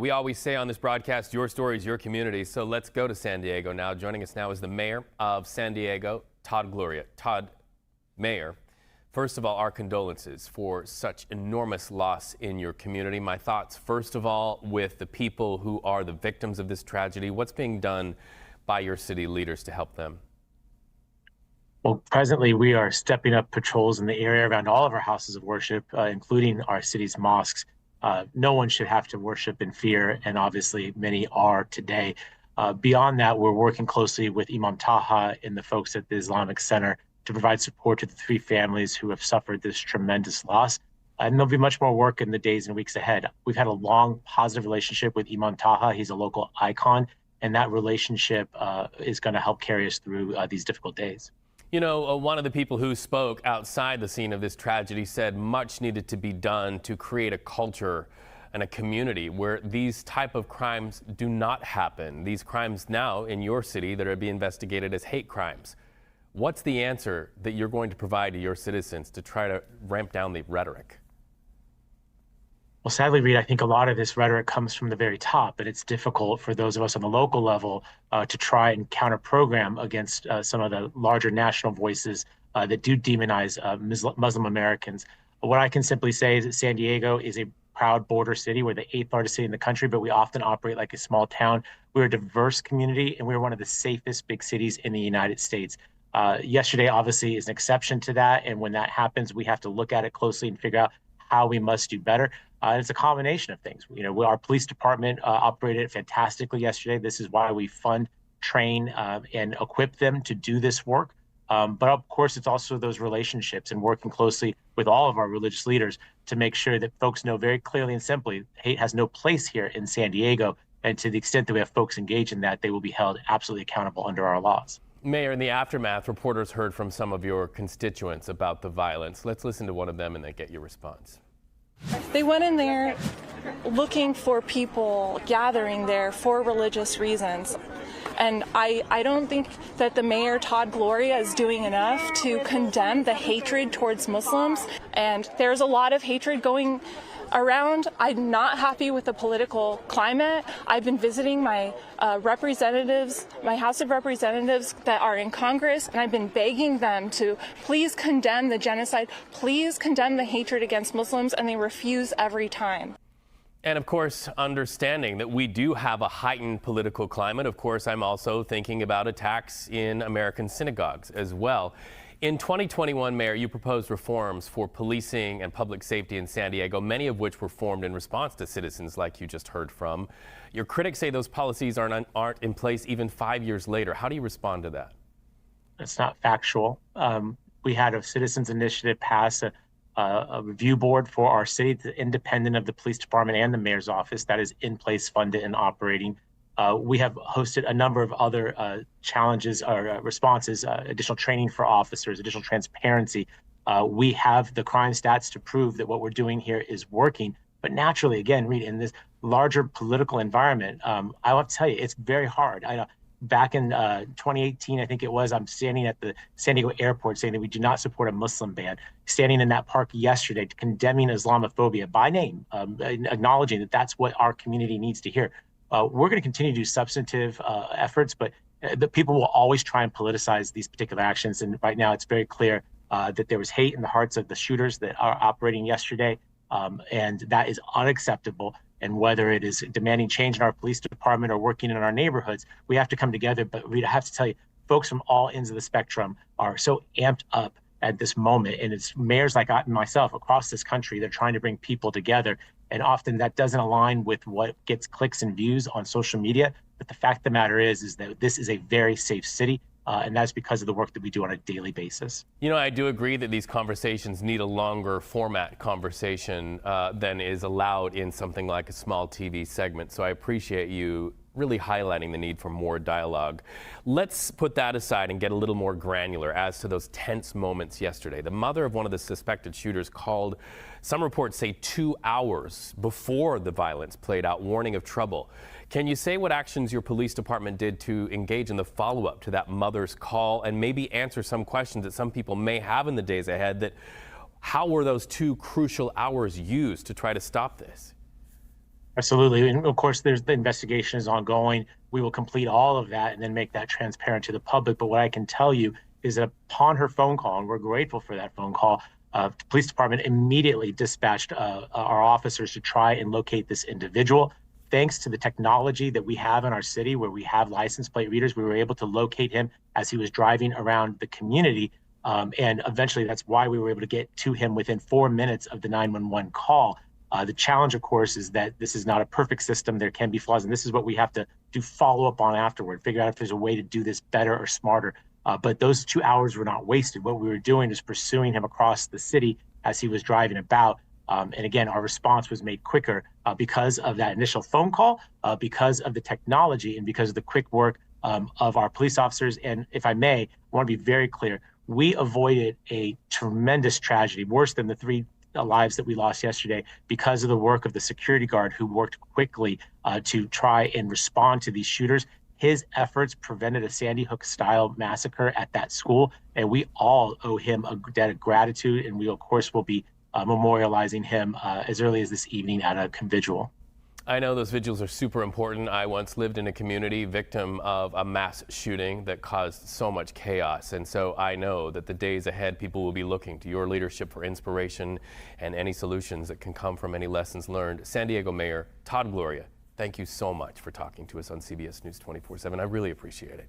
We always say on this broadcast, your stories, your community. So let's go to San Diego now. Joining us now is the mayor of San Diego, Todd Gloria. Todd, Mayor, first of all, our condolences for such enormous loss in your community. My thoughts, first of all, with the people who are the victims of this tragedy. What's being done by your city leaders to help them? Well, presently, we are stepping up patrols in the area around all of our houses of worship, including our city's mosques. No one should have to worship in fear, and obviously many are today. Beyond that, we're working closely with Imam Taha and the folks at the Islamic Center to provide support to the three families who have suffered this tremendous loss. And there'll be much more work in the days and weeks ahead. We've had a long, positive relationship with Imam Taha. He's a local icon, and that relationship is going to help carry us through these difficult days. You know, one of the people who spoke outside the scene of this tragedy said much needed to be done to create a culture and a community where these type of crimes do not happen. These crimes now in your city that are being investigated as hate crimes. What's the answer that you're going to provide to your citizens to try to ramp down the rhetoric? Well, sadly, Reed, I think a lot of this rhetoric comes from the very top, but it's difficult for those of us on the local level to try and counter-program against some of the larger national voices that do demonize Muslim Americans. What I can simply say is that San Diego is a proud border city. We're the 8th largest city in the country, but we often operate like a small town. We're a diverse community, and we're one of the safest big cities in the United States. Yesterday, obviously, is an exception to that, and when that happens, we have to look at it closely and figure out how we must do better. It's a combination of things. You know, our police department operated fantastically yesterday. This is why we fund, train, and equip them to do this work. But of course, it's also those relationships and working closely with all of our religious leaders to make sure that folks know very clearly and simply, hate has no place here in San Diego. And to the extent that we have folks engaged in that, they will be held absolutely accountable under our laws. Mayor, in the aftermath, reporters heard from some of your constituents about the violence. Let's listen to one of them and then get your response. They went in there looking for people gathering there for religious reasons. And I don't think that the Mayor Todd Gloria is doing enough to condemn the hatred towards Muslims. And there's a lot of hatred going around. I'm not happy with the political climate. I've been visiting my representatives, my House of Representatives that are in Congress, and I've been begging them to please condemn the genocide, please condemn the hatred against Muslims, and they refuse every time. And of course, understanding that we do have a heightened political climate, of course, I'm also thinking about attacks in American synagogues as well. In 2021, Mayor, you proposed reforms for policing and public safety in San Diego, many of which were formed in response to citizens like you just heard from. Your critics say those policies aren't in place even 5 years later. How do you respond to that? It's not factual. We had a citizens initiative pass a review board for our city, independent of the police department and the mayor's office, that is in place, funded, and operating. We have hosted a number of other challenges or responses, additional training for officers, additional transparency. We have the crime stats to prove that what we're doing here is working. But naturally, again, Reed, in this larger political environment, I have to tell you, it's very hard. Back in 2018, I think it was, I'm standing at the San Diego airport saying that we do not support a Muslim ban, standing in that park yesterday condemning Islamophobia by name, acknowledging that that's what our community needs to hear. We're going to continue to do substantive efforts, but the people will always try and politicize these particular actions. And right now, it's very clear that there was hate in the hearts of the shooters that are operating yesterday, and that is unacceptable. And whether it is demanding change in our police department or working in our neighborhoods, we have to come together. But Rita, I have to tell you, folks from all ends of the spectrum are so amped up at this moment. And it's mayors like myself across this country, they're trying to bring people together. And often that doesn't align with what gets clicks and views on social media. But the fact of the matter is that this is a very safe city. And that's because of the work that we do on a daily basis. You know, I do agree that these conversations need a longer format conversation than is allowed in something like a small TV segment. So I appreciate you really highlighting the need for more dialogue. Let's put that aside and get a little more granular as to those tense moments yesterday. The mother of one of the suspected shooters called, some reports say 2 hours before the violence played out, warning of trouble. Can you say what actions your police department did to engage in the follow-up to that mother's call and maybe answer some questions that some people may have in the days ahead, that how were those 2 crucial hours used to try to stop this? Absolutely. And of course, there's the investigation is ongoing. We will complete all of that and then make that transparent to the public. But what I can tell you is that upon her phone call, and we're grateful for that phone call, the police department immediately dispatched our officers to try and locate this individual. Thanks to the technology that we have in our city, where we have license plate readers, we were able to locate him as he was driving around the community. And eventually, that's why we were able to get to him within 4 minutes of the 911 call. The challenge, of course, is that this is not a perfect system. There can be flaws, and this is what we have to do follow up on afterward, figure out if there's a way to do this better or smarter. But those 2 hours were not wasted. What we were doing is pursuing him across the city as he was driving about. And again, our response was made quicker because of that initial phone call, because of the technology, and because of the quick work of our police officers. And if I may, I want to be very clear. We avoided a tremendous tragedy, worse than the 3 lives that we lost yesterday, because of the work of the security guard who worked quickly to try and respond to these shooters. His efforts prevented a Sandy Hook style massacre at that school, and we all owe him a debt of gratitude. And we, of course, will be memorializing him as early as this evening at a vigil. I know those vigils are super important. I once lived in a community victim of a mass shooting that caused so much chaos. And so I know that the days ahead, people will be looking to your leadership for inspiration and any solutions that can come from any lessons learned. San Diego Mayor Todd Gloria, thank you so much for talking to us on CBS News 24/7. I really appreciate it.